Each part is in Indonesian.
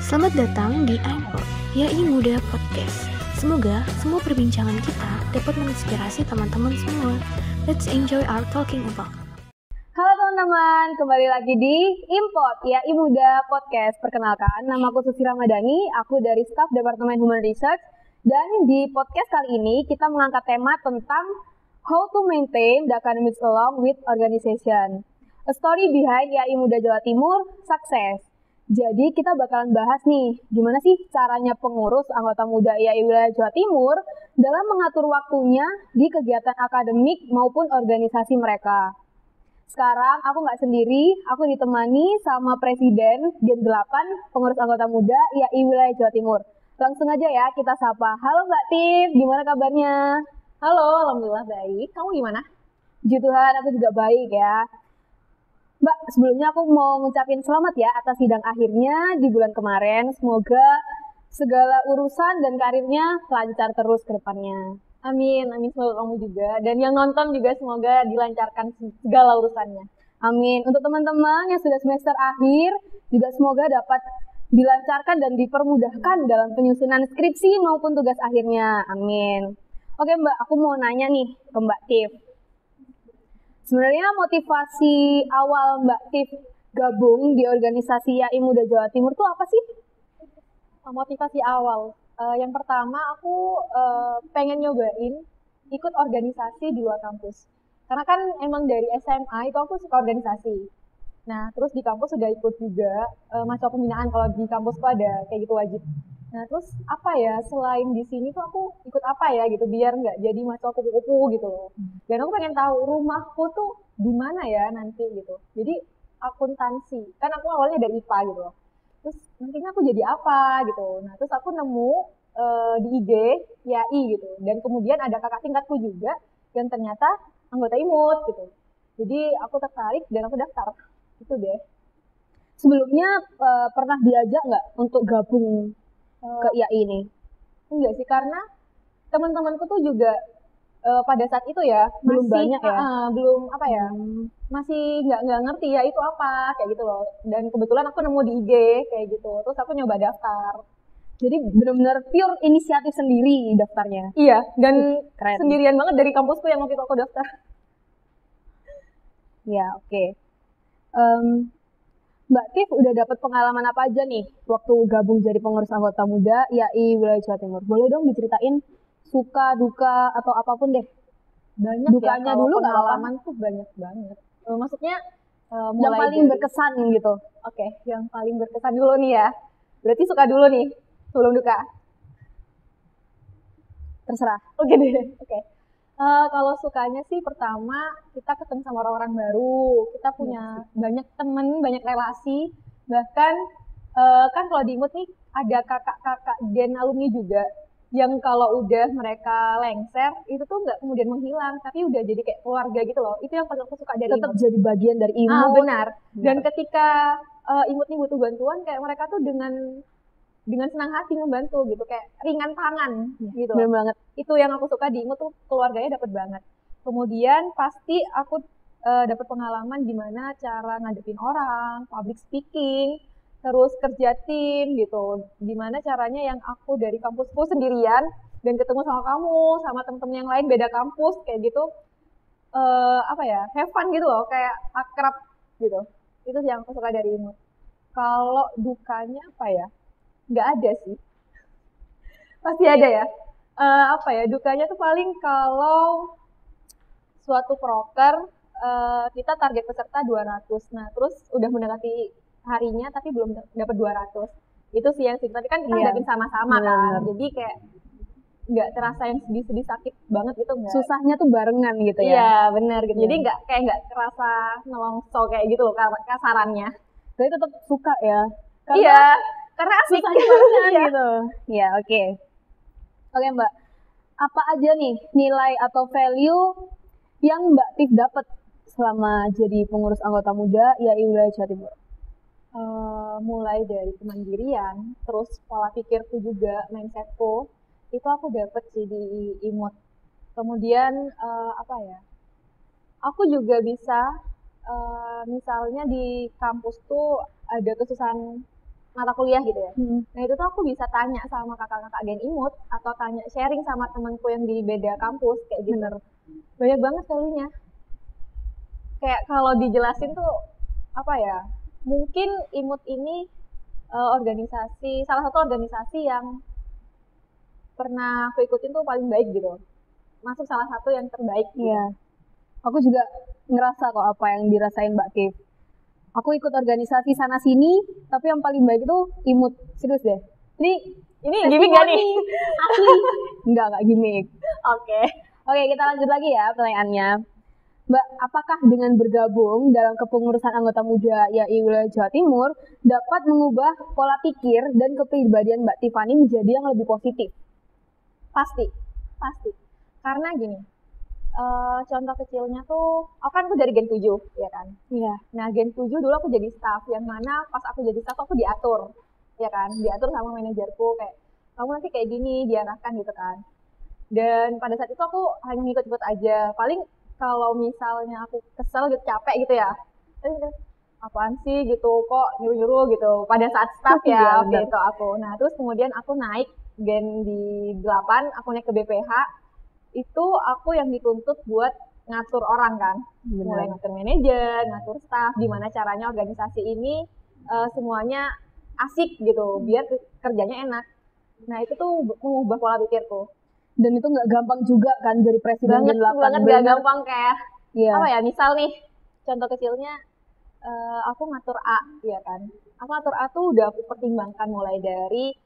Selamat datang di iPod, YAI Muda Podcast. Semoga semua perbincangan kita dapat menginspirasi teman-teman semua. Let's enjoy our talking about. Halo teman-teman, kembali lagi di Import, YAI Muda Podcast. Perkenalkan, nama aku Susi Ramadhani, aku dari staf Departemen Human Research. Dan di podcast kali ini kita mengangkat tema tentang how to maintain the academics along with organization. A story behind YAI Muda Jawa Timur, sukses. Jadi kita bakalan bahas nih, gimana sih caranya pengurus anggota muda YAI Wilayah Jawa Timur dalam mengatur waktunya di kegiatan akademik maupun organisasi mereka. Sekarang aku nggak sendiri, aku ditemani sama Presiden Gen 8 pengurus anggota muda YAI Wilayah Jawa Timur. Langsung aja ya kita sapa. Halo Mbak Tif, gimana kabarnya? Halo, alhamdulillah baik. Kamu gimana? Puji Tuhan, aku juga baik ya. Mbak, sebelumnya aku mau ngucapin selamat ya atas sidang akhirnya di bulan kemarin. Semoga segala urusan dan karirnya lancar terus ke depannya. Amin, amin selalu kamu juga. Dan yang nonton juga semoga dilancarkan segala urusannya. Amin. Untuk teman-teman yang sudah semester akhir, juga semoga dapat dilancarkan dan dipermudahkan dalam penyusunan skripsi maupun tugas akhirnya. Amin. Oke Mbak, aku mau nanya nih ke Mbak Tif. Sebenarnya motivasi awal Mbak Tif gabung di organisasi YAI Muda Jawa Timur itu apa sih? Motivasi awal, yang pertama aku pengen nyobain ikut organisasi di luar kampus. Karena kan emang dari SMA itu aku suka organisasi. Nah, terus di kampus sudah ikut juga mahasiswa pembinaan, kalau di kampus tuh ada kayak gitu wajib. Nah, terus apa ya, selain di sini tuh aku ikut apa ya gitu, biar nggak jadi mahasiswa kupu-kupu gitu loh. Dan aku pengen tahu rumahku tuh di mana ya nanti gitu. Jadi akuntansi, kan aku awalnya dari IPA gitu loh. Terus nantinya aku jadi apa gitu. Nah, terus aku nemu di IG YAI gitu. Dan kemudian ada kakak tingkatku juga yang ternyata anggota IMUT gitu. Jadi aku tertarik dan aku daftar. Itu deh. Sebelumnya pernah diajak nggak untuk gabung ke YAI ini? Enggak sih, karena teman-temanku tuh juga pada saat itu ya Belum masih banyak ya? belum apa ya, masih nggak ngerti ya itu apa kayak gitu loh. Dan kebetulan aku nemu di IG kayak gitu, terus aku nyoba daftar. Jadi benar-benar pure inisiatif sendiri daftarnya? Iya, dan Keren. sendirian banget dari kampusku yang waktu itu aku daftar. Ya, oke. Mbak Tif udah dapat pengalaman apa aja nih waktu gabung jadi pengurus anggota muda YAI Wilayah Jawa Timur? Boleh dong diceritain suka, duka, atau apapun deh. Banyak Dukanya ya, kalau dulu nggak pengalaman tuh banyak banget. Maksudnya yang mulai paling dari, berkesan gitu. Oke, yang paling berkesan dulu nih ya. Berarti suka dulu nih, sebelum duka. Terserah. Oke deh, oke. Kalau sukanya sih pertama kita ketemu sama orang-orang baru, kita punya banyak temen, banyak relasi, bahkan kan kalau di IMUT nih ada kakak-kakak gen alumni juga yang kalau udah mereka lengser itu tuh nggak kemudian menghilang, tapi udah jadi kayak keluarga gitu loh. Itu yang paling aku suka dari Tetap IMUT. jadi bagian dari IMUT. Benar. Dan ketika IMUT nih butuh bantuan, kayak mereka tuh dengan senang hati membantu gitu, kayak ringan tangan gitu. Bener banget. Itu yang aku suka di IMUT tuh, keluarganya dapet banget. Kemudian pasti aku dapet pengalaman gimana cara ngadepin orang, public speaking, terus kerja tim gitu. Gimana caranya yang aku dari kampusku sendirian dan ketemu sama kamu, sama temen-temen yang lain beda kampus kayak gitu, apa ya, have fun gitu loh, kayak akrab gitu. Itu yang aku suka dari IMUT. Kalau dukanya apa ya? Nggak ada sih. Pasti ada ya. Apa ya, dukanya tuh paling kalau suatu proker kita target peserta 200. Nah, terus udah mendekati harinya tapi belum dapat 200. Itu sih yang tapi kan kita hadapin sama-sama kan. Jadi kayak nggak terasa yang sedih-sedih sakit banget gitu enggak. Susahnya tuh barengan gitu ya. Iya, benar gitu. Jadi nggak kerasa nelongso kayak gitu loh kasarannya. Tapi tetap suka ya. Iya, karena asik barengan gitu. Ya, oke. Oke Mbak, apa aja nih nilai atau value yang Mbak Tif dapat selama jadi pengurus anggota muda YAI Wilayah Jawa Timur? Mulai dari kemandirian, terus pola pikirku juga, mindsetku, itu aku dapet sih di IMUT. Kemudian apa ya? Aku juga bisa misalnya di kampus tuh ada kesusahan mata kuliah gitu ya. Nah itu tuh aku bisa tanya sama kakak-kakak Gen Imut atau tanya sharing sama temanku yang di beda kampus kayak gitu. Banyak banget value-nya. Kayak kalau dijelasin tuh apa ya? Mungkin Imut ini salah satu organisasi yang pernah aku ikutin tuh paling baik gitu. Masuk salah satu yang terbaik gitu. Iya. Aku juga ngerasa kok apa yang dirasain Mbak Kif. Aku ikut organisasi sana sini, tapi yang paling baik itu Imut. Serius deh. Ini gimmick gak nih? Asli. Enggak gimmick. Oke, kita lanjut lagi ya pertanyaannya. Mbak, apakah dengan bergabung dalam kepengurusan anggota muda YAI Wilayah Jawa Timur dapat mengubah pola pikir dan kepribadian Mbak Tiffany menjadi yang lebih positif? Pasti. Karena gini, contoh kecilnya tuh, aku kan dari Gen 7, ya kan? Iya. Nah, Gen 7 dulu aku jadi staff, yang mana pas aku jadi staff aku diatur, ya kan? Diatur sama manajerku, kayak, kamu nanti kayak gini, diarahkan gitu kan. Dan pada saat itu aku hanya ngikut-ngikut aja. Paling kalau misalnya aku kesel gitu, capek gitu ya, apaan sih gitu, kok nyuruh-nyuruh gitu. Pada saat staff ya, oke itu aku. Nah, terus kemudian aku naik Gen di 8, aku naik ke BPH, itu aku yang dituntut buat ngatur orang kan. Mulai ngatur manajer, ngatur staff, gimana caranya organisasi ini semuanya asik gitu, biar kerjanya enak. Nah itu tuh mengubah pola pikirku. Dan itu nggak gampang juga kan jadi presiden Gen 8. Banget gak gampang kayak, apa ya, misal nih, contoh kecilnya, aku ngatur A, ya kan. Aku ngatur A tuh udah aku pertimbangkan mulai dari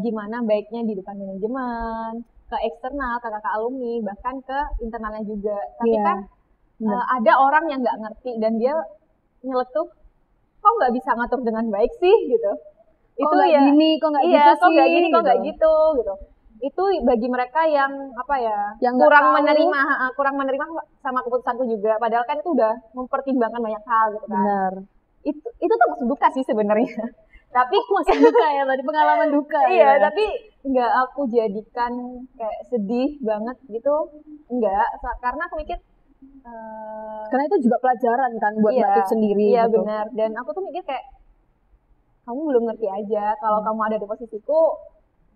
gimana baiknya di depan manajemen, ke eksternal, ke kakak alumni, bahkan ke internalnya juga. Tapi kan ada orang yang nggak ngerti dan dia nyeletuk, kok nggak bisa ngatur dengan baik sih gitu. Kok nggak gini, kok nggak gitu sih. Kok nggak gini, kok nggak gitu. Itu bagi mereka yang apa ya, yang kurang menerima sama keputusanku juga. Padahal kan itu udah mempertimbangkan banyak hal gitu kan. Benar. Itu tuh maksud duka sih sebenarnya. Tapi masih duka ya tadi, pengalaman duka. Iya, tapi nggak aku jadikan kayak sedih banget gitu, enggak, karena aku mikir karena itu juga pelajaran kan buat Mbak Tiff sendiri. Iya gitu. benar, dan aku tuh mikir kayak kamu belum ngerti aja, kalau kamu ada di posisiku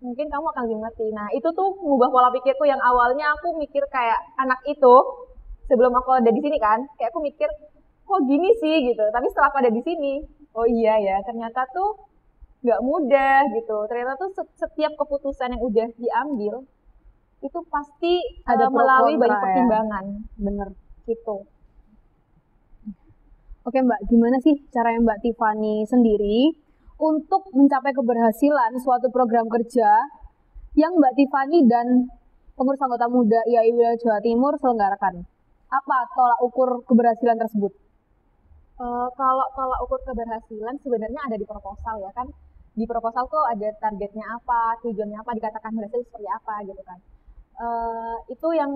mungkin kamu akan lebih ngerti. Nah itu tuh mengubah pola pikirku yang awalnya aku mikir kayak anak itu sebelum aku ada di sini kan, kayak aku mikir kok gini sih gitu, tapi setelah aku ada di sini, oh iya ya, ternyata tuh nggak mudah gitu. Ternyata tuh setiap keputusan yang udah diambil itu pasti ada melalui banyak pertimbangan. Bener. Gitu. Oke Mbak, gimana sih cara Mbak Tiffany sendiri untuk mencapai keberhasilan suatu program kerja yang Mbak Tiffany dan pengurus anggota muda YAI Wilayah Jawa Timur selenggarakan? Apa tolak ukur keberhasilan tersebut? Kalau tolak ukur keberhasilan sebenarnya ada di proposal ya kan. Di proposal tuh ada targetnya apa, tujuannya apa, dikatakan berhasil seperti apa gitu kan. Itu yang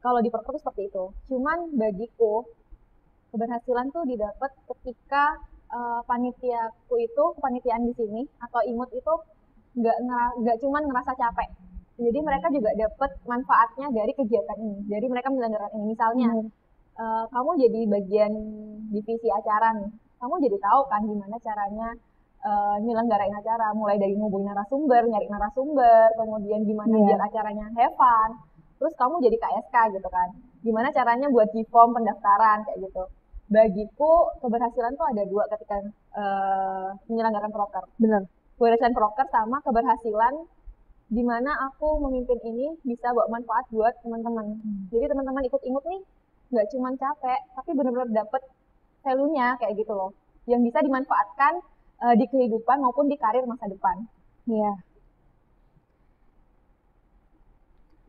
kalau di proposal seperti itu. Cuman bagiku keberhasilan tuh didapat ketika panitiaku itu, kepanitiaan di sini atau imut itu nggak cuman ngerasa capek. Jadi mereka juga dapat manfaatnya dari kegiatan ini. Jadi mereka menyelenggarakan ini. Misalnya kamu jadi bagian divisi acara nih, kamu jadi tahu kan gimana caranya nyelenggarain acara, mulai dari ngubungin narasumber, nyari narasumber, kemudian gimana biar acaranya have fun, terus kamu jadi KSK gitu kan, gimana caranya buat di form pendaftaran kayak gitu. Bagiku keberhasilan tuh ada dua ketika menyelenggarakan proker. Benar. Keberhasilan proker sama keberhasilan di mana aku memimpin ini bisa bawa manfaat buat teman-teman. Jadi teman-teman ikut imut nih nggak cuma capek, tapi benar-benar dapet value-nya kayak gitu loh, yang bisa dimanfaatkan di kehidupan maupun di karir masa depan. Iya.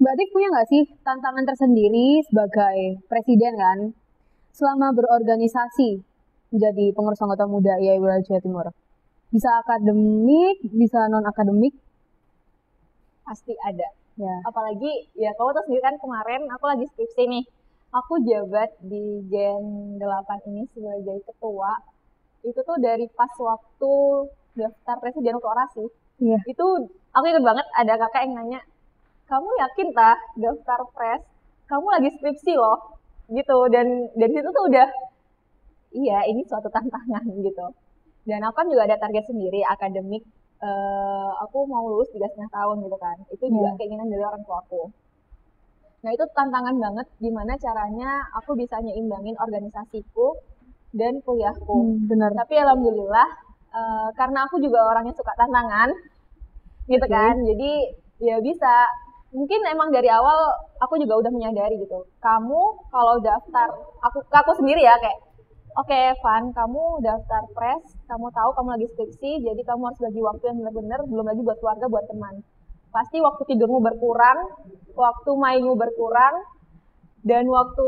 Mbak Tiff punya nggak sih tantangan tersendiri sebagai presiden kan, selama berorganisasi menjadi pengurus anggota muda YAI Wilayah Jawa Timur? Bisa akademik, bisa non akademik? Pasti ada. Ya. Apalagi ya kamu tahu sendiri kan kemarin aku lagi skripsi nih. Aku jabat di Gen 8 ini sebagai ketua. Itu tuh dari pas waktu daftar presiden untuk orasi. Iya. Itu aku ingat banget ada kakak yang nanya, kamu yakin tah daftar pres? Kamu lagi skripsi loh. Gitu. Dan dari situ tuh udah, iya ini suatu tantangan gitu. Dan aku kan juga ada target sendiri akademik. Aku mau lulus 3,5 tahun gitu kan. Itu juga keinginan dari orang tua aku. Nah itu tantangan banget gimana caranya aku bisa nyeimbangin organisasiku dan kuliahku. Benar. Tapi alhamdulillah karena aku juga orangnya suka tantangan gitu kan. Jadi ya bisa. Mungkin emang dari awal aku juga udah menyadari gitu. Kamu kalau daftar, aku sendiri ya kayak, oke, Van, kamu daftar pres, kamu tahu kamu lagi skripsi, jadi kamu harus bagi waktu yang benar-benar, belum lagi buat keluarga, buat teman. Pasti waktu tidurmu berkurang, waktu mainmu berkurang, dan waktu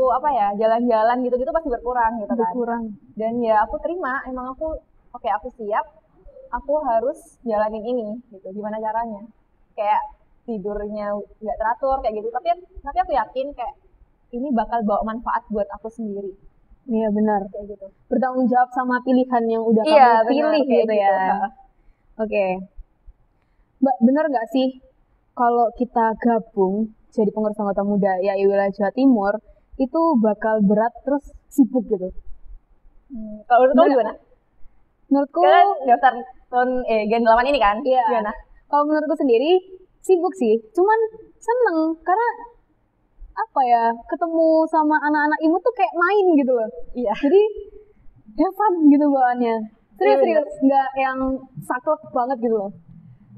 jalan-jalan gitu-gitu pasti berkurang gitu kan. Berkurang. Dan ya aku terima, emang aku siap, aku harus jalanin ini gitu. Gimana caranya? Kayak tidurnya nggak teratur kayak gitu, tapi aku yakin kayak ini bakal bawa manfaat buat aku sendiri. Iya benar. Kayak gitu. Bertanggung jawab sama pilihan yang udah kamu pilih gitu ya. Oke. Mbak, benar nggak sih kalau kita gabung jadi pengurus anggota muda YAI Wilayah Jawa Timur itu bakal berat terus sibuk gitu? Kalau menurut kamu gimana? Menurutku kan daftar tahun Gen 8 ini kan? Iya. Gimana? Kalau menurutku sendiri sibuk sih, cuman seneng karena ketemu sama anak-anak IMU tuh kayak main gitu loh. Iya. Jadi have fun gitu bawaannya. Serius, nggak yang saklek banget gitu loh.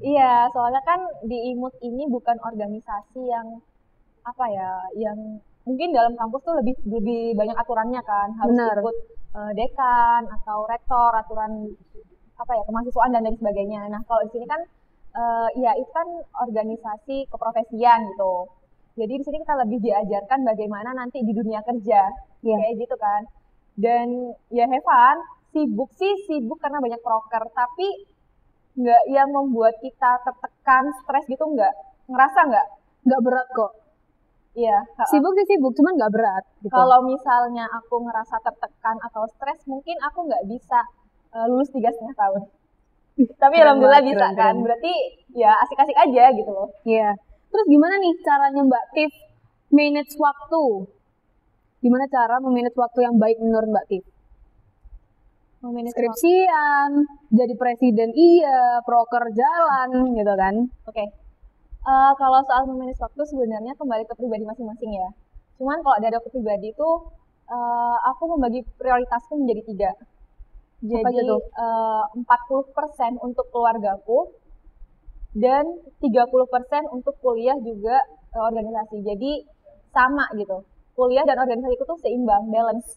Iya, soalnya kan di IMUT ini bukan organisasi yang yang mungkin dalam kampus tuh lebih banyak aturannya kan, harus ikut dekan atau rektor, aturan kemahasiswaan dan lain sebagainya. Nah, kalau di sini kan ya itu kan organisasi keprofesian gitu. Jadi di sini kita lebih diajarkan bagaimana nanti di dunia kerja, kayak gitu kan. Dan ya have fun, sibuk karena banyak proker, tapi nggak yang membuat kita tertekan, stres gitu ngerasa nggak berat kok. Iya. Sibuk sih sibuk, cuman nggak berat. Gitu. Kalau misalnya aku ngerasa tertekan atau stres, mungkin aku nggak bisa lulus 3,5 tahun. Tapi alhamdulillah bisa kan, berarti ya asik-asik aja gitu loh. Iya. Terus gimana nih caranya Mbak Tif manage waktu? Gimana cara memanage waktu yang baik menurut Mbak Tif? Skripsian, jadi presiden proker jalan gitu kan. Oke. Kalau soal memanage waktu sebenarnya kembali ke pribadi masing-masing ya. Cuman kalau dari aku pribadi itu aku membagi prioritasku menjadi 3. Jadi 40% untuk keluargaku dan 30% untuk kuliah juga organisasi. Jadi sama gitu. Kuliah dan organisasiku tuh seimbang, balance.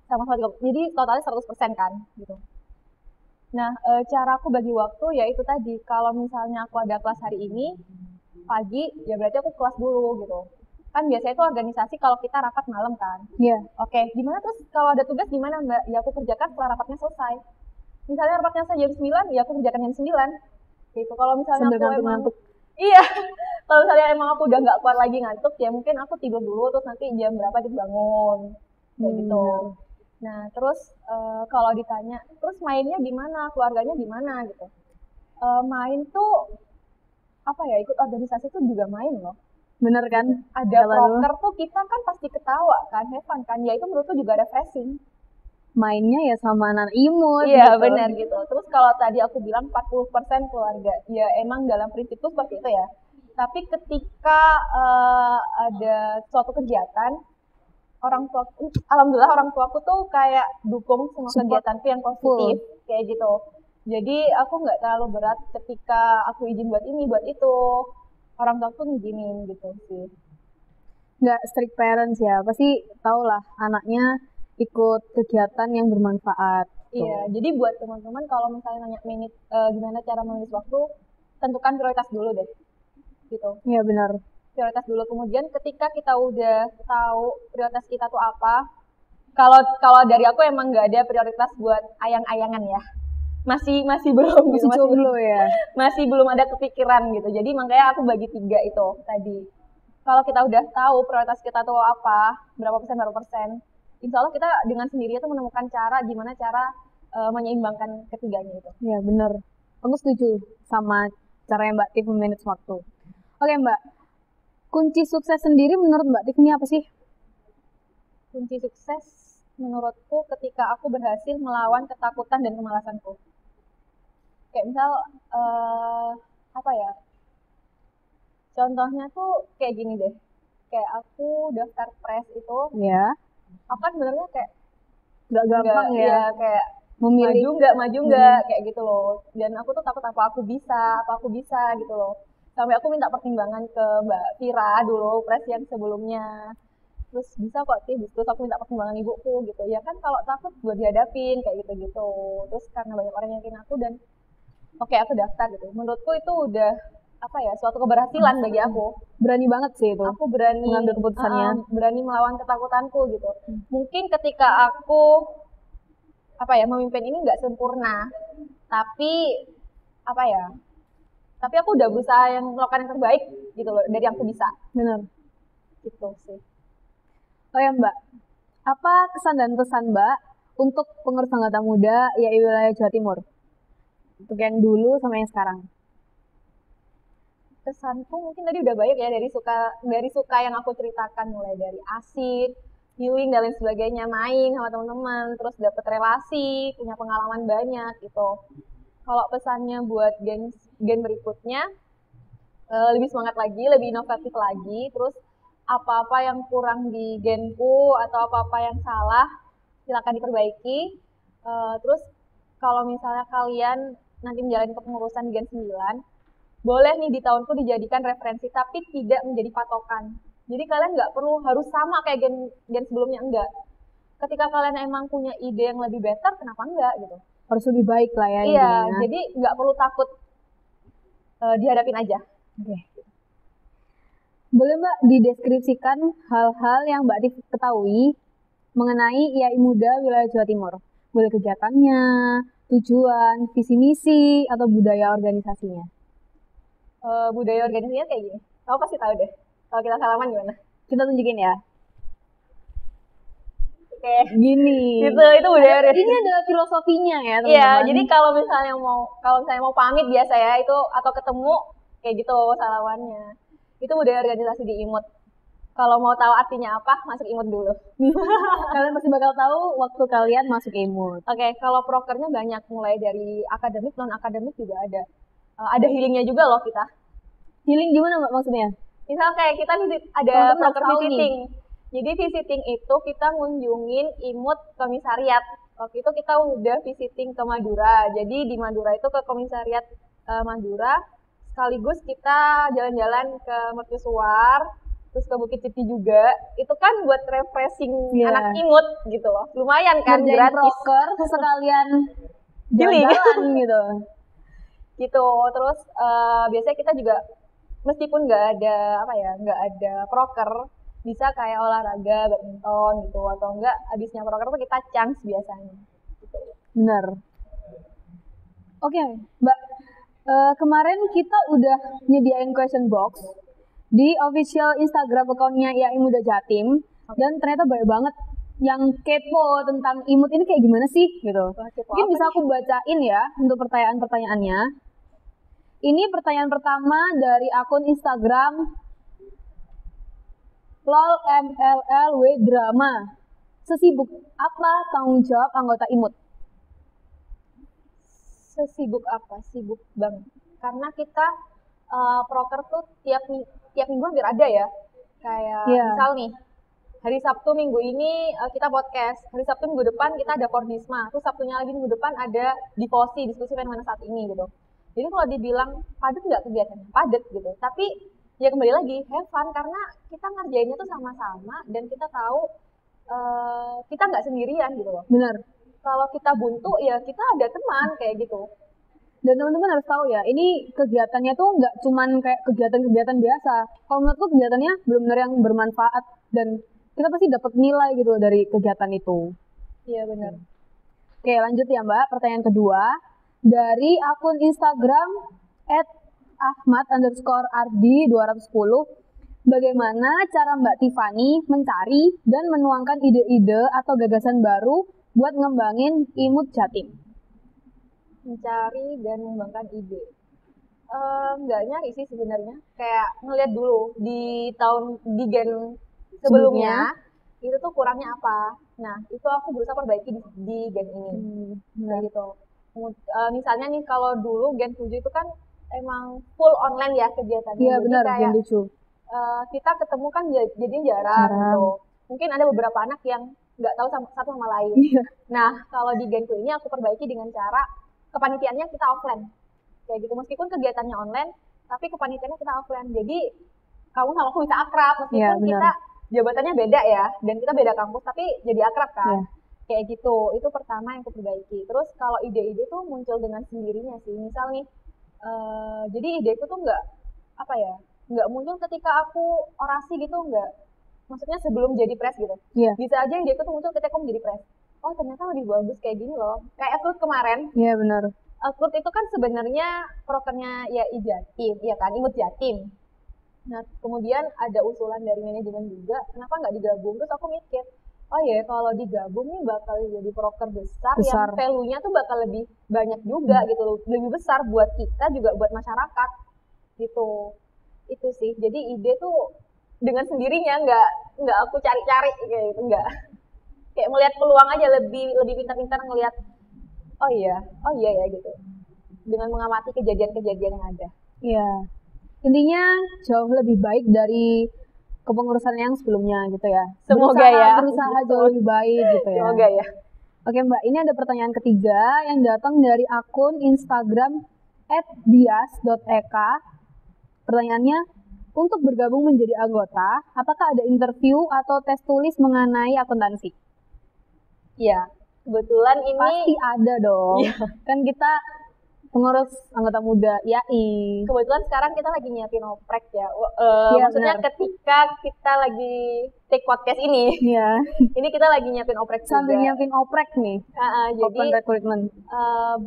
Sama-sama 30. Jadi totalnya 100% kan gitu. Nah, cara aku bagi waktu ya itu tadi. Kalau misalnya aku ada kelas hari ini pagi, ya berarti aku kelas dulu gitu. Kan biasanya itu organisasi kalau kita rapat malam kan. Iya. Oke, gimana terus kalau ada tugas gimana Mbak? Ya aku kerjakan setelah rapatnya selesai. Misalnya rapatnya selesai jam 9, ya aku kerjakan jam 9. Gitu. Kalau misalnya sambil aku ngantuk. Iya. Kalau misalnya emang aku udah nggak kuat lagi ngantuk, ya mungkin aku tidur dulu terus nanti jam berapa dibangun. Kayak gitu. Nah, terus kalau ditanya, terus mainnya gimana? Keluarganya gimana gitu. Main tuh ikut organisasi tuh juga main loh. Bener kan? Ada proker tuh kita kan pasti ketawa kan, have fun kan. Ya itu menurutku juga refreshing. Mainnya ya sama anak imut. Iya gitu. Benar gitu. Terus kalau tadi aku bilang 40% keluarga, ya emang dalam prinsip tuh seperti itu ya. Tapi ketika ada suatu kegiatan, alhamdulillah orang tuaku tuh kayak dukung semua kegiatanku yang positif, kayak gitu. Jadi aku nggak terlalu berat ketika aku izin buat ini, buat itu. Orang tua tuh ngizinin gitu sih. Nggak strict parents ya, pasti tau lah anaknya ikut kegiatan yang bermanfaat. Iya, jadi buat teman-teman kalau misalnya nanya gimana cara menulis waktu, tentukan prioritas dulu deh. Gitu. Iya benar. Prioritas dulu, kemudian ketika kita udah tahu prioritas kita tuh apa, kalau dari aku emang nggak ada prioritas buat ayang-ayangan ya. Masih belum gitu, masih belum ada kepikiran gitu. Jadi makanya aku bagi 3 itu tadi. Kalau kita udah tahu prioritas kita tuh apa, berapa persen, insya Allah kita dengan sendirinya tuh menemukan gimana cara menyeimbangkan ketiganya itu. Iya benar. Aku setuju sama cara Mbak Tif memanage waktu. Oke Mbak, kunci sukses sendiri menurut Mbak Tif ini apa sih? Kunci sukses menurutku ketika aku berhasil melawan ketakutan dan kemalasanku. Kayak misal apa ya? Contohnya tuh kayak gini deh. Kayak aku daftar pres itu, Ya, aku kan sebenarnya kayak nggak gampang nggak, ya kayak memilih. maju nggak kayak gitu loh. Dan aku tuh takut apa aku bisa gitu loh. Sampai aku minta pertimbangan ke Mbak Vira dulu, pres yang sebelumnya. Terus bisa kok sih, terus aku minta pertimbangan ibuku gitu. Ya kan kalau takut buat dihadapin kayak gitu-gitu. Terus karena banyak orang yang yakin aku dan oke aku daftar gitu. Menurutku itu udah apa ya, suatu keberhasilan bagi aku. Berani banget sih itu. Aku berani mengambil keputusannya. berani melawan ketakutanku gitu. Mungkin ketika aku apa ya, memimpin ini nggak sempurna, tapi apa ya, tapi aku udah berusaha yang melakukan yang terbaik gitu loh dari yang aku bisa Benar. gitu sih. Oh ya Mbak, apa kesan dan pesan Mbak untuk pengurus anggota muda YAI wilayah Jawa Timur? Untuk yang dulu sama yang sekarang. Kesanku mungkin tadi udah banyak ya, dari suka yang aku ceritakan, mulai dari asik, healing dan lain sebagainya, main sama teman-teman, terus dapet relasi, punya pengalaman banyak gitu. Kalau pesannya buat gen berikutnya, lebih semangat lagi, lebih inovatif lagi, terus apa-apa yang kurang di genku atau apa-apa yang salah silakan diperbaiki. Terus kalau misalnya kalian nanti menjalani kepengurusan di Gen 9, boleh nih di tahunku dijadikan referensi, tapi tidak menjadi patokan. Jadi kalian nggak perlu harus sama kayak gen sebelumnya, enggak. Ketika kalian emang punya ide yang lebih better, kenapa enggak gitu. Harus lebih baik lah ya Iya, intinya. jadi nggak perlu takut, dihadapin aja. Oke. Boleh Mbak dideskripsikan hal-hal yang Mbak Tif ketahui mengenai YAI Muda Wilayah Jawa Timur? Boleh kegiatannya, tujuan, visi misi, atau budaya organisasinya? Budaya organisasinya kayak gini. Kamu pasti tahu deh. Kalau kita salaman gimana? Kita tunjukin ya. Oke. Gini. Itu budaya organisasi. Ini adalah filosofinya ya teman-teman. Iya, jadi kalau misalnya mau pamit biasa ya itu, atau ketemu kayak gitu salamannya. Itu budaya organisasi di IMUT. Kalau mau tahu artinya apa, masuk IMUT dulu. Kalian pasti bakal tahu waktu kalian masuk IMUT. Oke, kalau prokernya banyak, mulai dari akademik, non akademik juga ada. Ada healingnya juga loh kita. Healing gimana Mbak maksudnya? Misal kayak kita ada proker visiting. Jadi visiting itu kita ngunjungin IMUT komisariat. Waktu itu kita udah visiting ke Madura. Jadi di Madura itu ke komisariat Madura. Sekaligus kita jalan-jalan ke Mercusuar, terus ke Bukit Citi juga. Itu kan buat refreshing anak IMUT gitu loh. Lumayan kan, ngerjain gratis. proker sekalian jalan-jalan gitu. Gitu. Terus biasanya kita juga meskipun nggak ada proker, bisa kayak olahraga badminton gitu, atau enggak habisnya proker tuh kita chance biasanya gitu. Bener. Oke, Mbak, kemarin kita udah nyediain question box di official Instagram account-nya YAI Muda Jatim, dan ternyata banyak banget yang kepo tentang IMUT ini kayak gimana sih gitu. Mungkin bisa aku bacain ya untuk pertanyaan-pertanyaannya. Ini pertanyaan pertama dari akun Instagram LOLMLLW Drama. Sesibuk apa tanggung jawab anggota IMUT? Sesibuk apa? Sibuk banget. Karena kita proker tuh tiap minggu hampir ada ya. Kayak misal nih, hari Sabtu minggu ini kita podcast, hari Sabtu minggu depan kita ada Kordisma, terus Sabtunya lagi minggu depan ada diskusi fenomena saat ini gitu. Jadi kalau dibilang padat nggak kegiatannya? Padat gitu. Tapi ya kembali lagi, have fun, karena kita ngerjainnya tuh sama-sama dan kita tahu kita nggak sendirian gitu loh. Benar. Kalau kita buntu ya kita ada teman kayak gitu. Dan teman-teman harus tahu ya, ini kegiatannya tuh nggak cuman kayak kegiatan-kegiatan biasa. Kalau menurutku kegiatannya benar-benar yang bermanfaat dan kita pasti dapat nilai gitu loh dari kegiatan itu. Iya benar. Oke, lanjut ya Mbak. Pertanyaan kedua dari akun Instagram @ahmad_ardi210. Bagaimana cara Mbak Tiffany mencari dan menuangkan ide-ide atau gagasan baru buat ngembangin IMUT Jatim? Mencari dan mengembangkan ide. Nggak nyari sih sebenarnya. Kayak ngeliat dulu di gen sebelumnya itu tuh kurangnya apa. Nah, itu aku berusaha perbaiki di gen ini. Kayak gitu. Misalnya nih kalau dulu Gen 7 itu kan emang full online ya kegiatannya. Iya Jadi benar, kayak Gen 7. kita ketemu kan jadi jarang gitu. Mungkin ada beberapa anak yang nggak tahu satu sama lain. Iya. Nah, kalau di Genku ini aku perbaiki dengan cara kepanitiaannya kita offline. Kayak gitu, meskipun kegiatannya online, tapi kepanitiaannya kita offline. Jadi, kamu sama aku bisa akrab, meskipun Iya, benar. kita jabatannya beda ya, dan kita beda kampus, tapi jadi akrab kan. Iya. Kayak gitu, itu pertama yang aku perbaiki. Terus kalau ide-ide tuh muncul dengan sendirinya sih. Misal nih, jadi ideku tuh nggak muncul ketika aku orasi gitu, nggak. Maksudnya sebelum jadi press gitu. Iya. Bisa aja ide tuh muncul ketika aku menjadi press. Oh ternyata lebih bagus kayak gini loh. Kayak aku kemarin, Iya benar. Akut itu kan sebenarnya prokernya ya Jatim, ya kan, Imut Jatim. Nah, kemudian ada usulan dari manajemen juga, kenapa nggak digabung? Terus aku mikir, oh ya kalau digabung nih bakal jadi proker besar. Yang value-nya tuh bakal lebih banyak juga gitu loh, lebih besar buat kita juga buat masyarakat gitu. Itu sih, jadi ide tuh dengan sendirinya nggak aku cari-cari kayak gitu, nggak. Kayak melihat peluang aja, lebih pintar-pintar ngelihat oh iya ya gitu, dengan mengamati kejadian-kejadian yang ada. Iya, intinya jauh lebih baik dari kepengurusan yang sebelumnya gitu ya. Semoga berusaha jauh lebih baik gitu ya. Semoga ya. Oke Mbak, ini ada pertanyaan ketiga yang datang dari akun Instagram @dias.eka. Pertanyaannya, untuk bergabung menjadi anggota, apakah ada interview atau tes tulis mengenai akuntansi? Iya, kebetulan ini pasti ada dong. Iya. Kan kita pengurus anggota muda IAI. Kebetulan sekarang kita lagi nyiapin oprek ya. Iya, maksudnya benar. ketika kita lagi take podcast ini, Iya. ini kita lagi nyiapin oprek Sambil juga. nyiapin oprek nih. Jadi Open recruitment.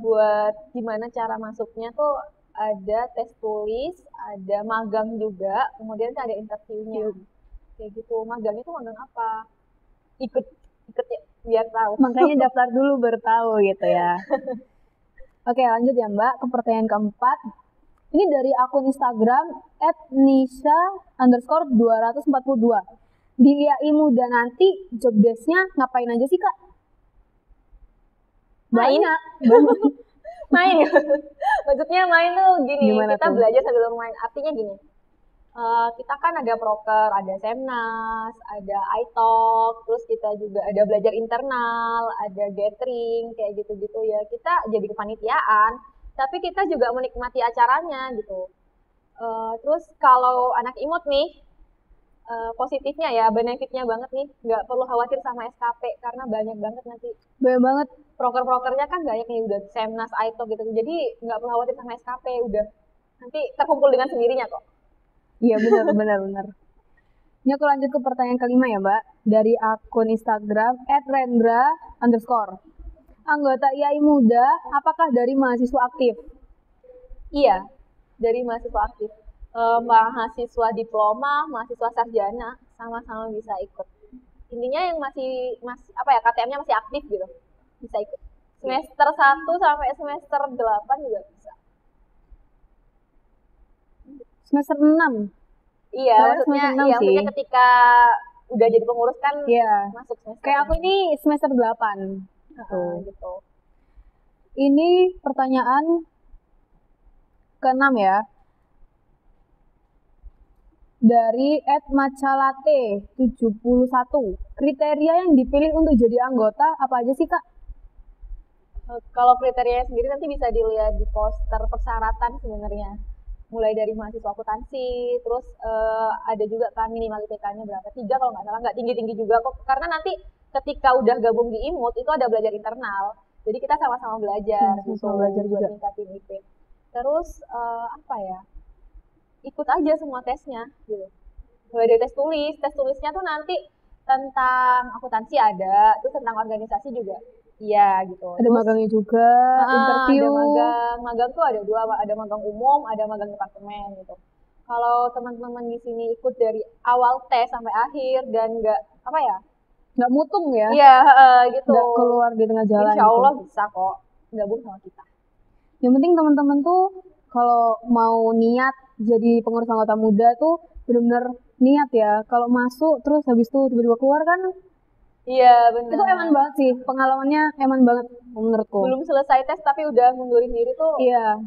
Buat gimana cara masuknya tuh ada tes tulis, ada magang juga, kemudian ada interviewnya. Kayak gitu. Magangnya tuh magang apa? Ikut ya biar tahu. Makanya daftar dulu baru tahu gitu ya. Oke, lanjut ya Mbak ke pertanyaan keempat. Ini dari akun Instagram @nisha_242. Di IAI Muda nanti job desk-nya ngapain aja sih Kak? Banyak. Main. Maksudnya main tuh gini, Gimana kita tuh? belajar sambil main. Artinya gini, kita kan ada proker, ada semnas, ada iTalk, terus kita juga ada belajar internal, ada gathering, kayak gitu-gitu ya. Kita jadi kepanitiaan, tapi kita juga menikmati acaranya gitu. Terus kalau anak imut nih, positifnya ya, benefitnya banget nih, nggak perlu khawatir sama SKP, karena banyak banget nanti. Banyak banget. Proker-prokernya kan banyak nih, udah semnas, iTalk gitu. Jadi nggak perlu khawatir sama SKP, udah nanti terkumpul dengan sendirinya kok. Iya benar. Ini aku lanjut ke pertanyaan kelima ya Mbak. Dari akun Instagram @rendra_. Anggota IAI Muda, apakah dari mahasiswa aktif? Iya, dari mahasiswa aktif. Mahasiswa diploma, mahasiswa sarjana, sama-sama bisa ikut. Intinya yang masih KTM-nya masih aktif gitu, bisa ikut. Semester 1 sampai semester 8 juga bisa. Semester 6. Iya, maksudnya ketika udah jadi pengurus kan masuk semester. Kayak aku ini semester 8. Gitu. Ini pertanyaan ke-6 ya. Dari @macalate71. Kriteria yang dipilih untuk jadi anggota apa aja sih Kak? Kalau kriterianya sendiri nanti bisa dilihat di poster persyaratan sebenarnya. Mulai dari mahasiswa akuntansi, terus ada juga kan minimal IPK-nya berapa, 3 kalau nggak salah, nggak tinggi-tinggi juga kok, karena nanti ketika udah gabung di IMUT itu ada belajar internal, jadi kita sama-sama belajar belajar buat juga ningkatin IP. Terus ikut aja semua tesnya gitu, mulai dari tes tulisnya tuh nanti tentang akuntansi ada, terus tentang organisasi juga. Iya gitu. Ada magangnya juga, interview. Ada magang tuh ada 2, ada magang umum, ada magang departemen gitu. Kalau teman-teman di sini ikut dari awal tes sampai akhir dan nggak mutung ya? Iya, gitu. Nggak keluar di tengah jalan. Insya Allah gitu. Bisa kok gabung sama kita. Yang penting teman-teman tuh kalau mau niat jadi pengurus anggota muda tuh benar-benar niat ya. Kalau masuk terus habis itu tiba-tiba keluar kan Iya, benar. Itu eman banget sih, pengalamannya eman banget menurutku. Belum selesai tes tapi udah mundurin diri tuh Iya,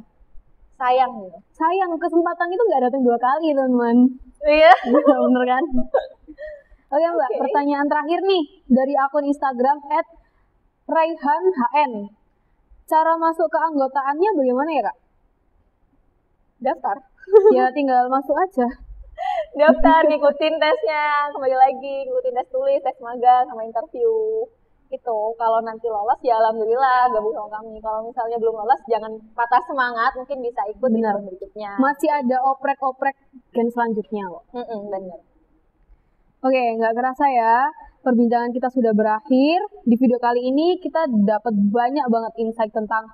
sayang gitu. sayang kesempatan itu nggak datang 2 kali teman-teman. Iya. Bener kan? Oke Mbak, Oke. pertanyaan terakhir nih dari akun Instagram @raihanhn. Cara masuk ke anggotaannya bagaimana ya Kak? Daftar. Ya tinggal masuk aja. Daftar, ngikutin tesnya, kembali lagi ngikutin tes tulis, tes magang, sama interview. Itu kalau nanti lolos ya alhamdulillah gabung sama kami. Kalau misalnya belum lolos jangan patah semangat, mungkin bisa ikut di Benar. tahun berikutnya. Masih ada oprek-oprek gen selanjutnya kok. Bener. Oke, nggak kerasa ya, perbincangan kita sudah berakhir. Di video kali ini kita dapat banyak banget insight tentang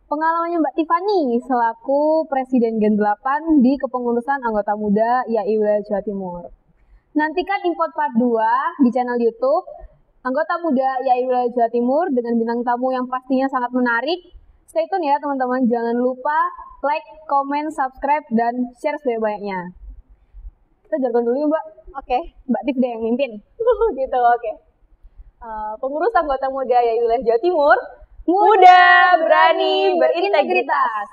pengalamannya Mbak Tiffany selaku Presiden Gen 8 di kepengurusan anggota muda YAI Wilayah Jawa Timur. Nantikan Import Part 2 di channel YouTube Anggota Muda YAI Wilayah Jawa Timur dengan bintang tamu yang pastinya sangat menarik. Stay tune ya teman-teman, jangan lupa like, comment, subscribe, dan share sebanyak-banyaknya. Kita jargon dulu yuk Mbak. Oke. Mbak Tiff deh yang mimpin. Gitu, oke. Pengurus anggota muda YAI Wilayah Jawa Timur, muda, berani, berintegritas.